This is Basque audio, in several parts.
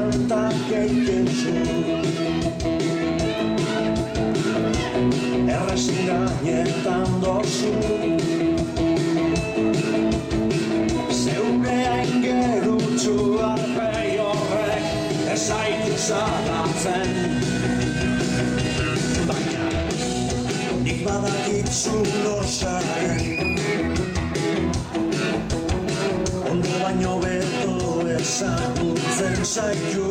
kantak egiten zu. Errezin gainetan dozu, zeure aingerutsu arpei horrek ez zaitu zadatzen. Baina nik badakitzu nor zaren, ondo baino beto ezagutzen zaitu.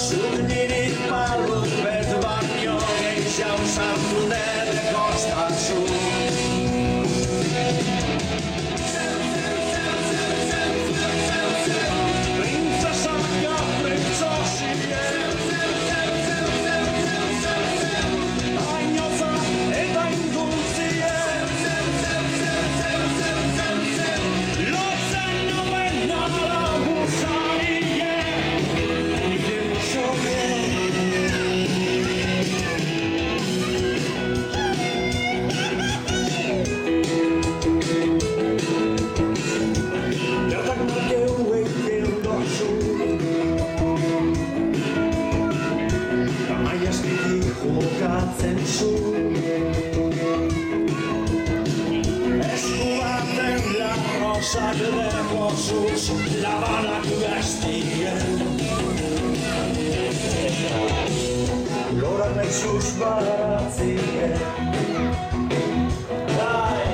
Zuk niri palupet baino gehiago sartu nire kostatzu. Printzesaka printzosie, ainotza eta indultzie, lotzen nomen nalaguzarie, nire musoie. Gertak markeu egiten dozu, Amaia eskriti jokatzen zu. Esku baten larrozak demozuz, labanak gaztien. Lorak mezuz baratzien. Dai,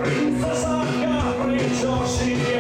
printzesaka printzosie,